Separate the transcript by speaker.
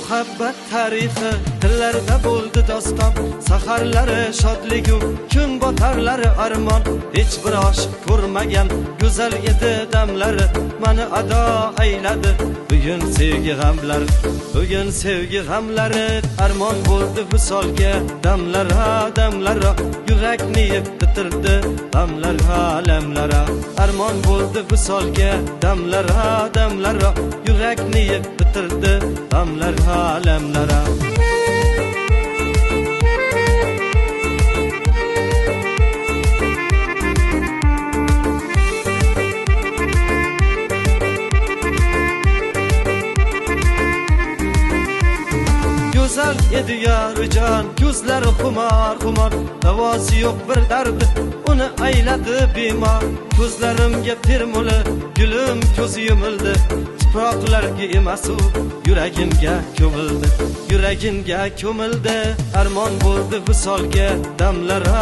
Speaker 1: muhabbat tarifi tillarda bo'ldi doston, saharlari shodligu kun botarlari armon. Hech bir oshiq ko'rmagan go'zal edi damlari, mani ado ayladi bugun sevgi g'amlari. Bugun sevgi g'amlari armon bo'ldi visolga, damlara damlara yurakni yeb bitirdi g'amlara lamlara. Armon bo'ldi visolga, damlara damlara yurakni yeb bitirdi g'amlara lamlara. Güzel edi yarıcan, gözleri xumar xumar, davası yok bir derdi, onu ayladı bimar. Gözlerimge pirmuli, gülüm gözü yumuldu, tuproqlarga emasu yuragimga ko'mildi. Yuragimga ko'mildi, armon bo'ldi visolga damlara.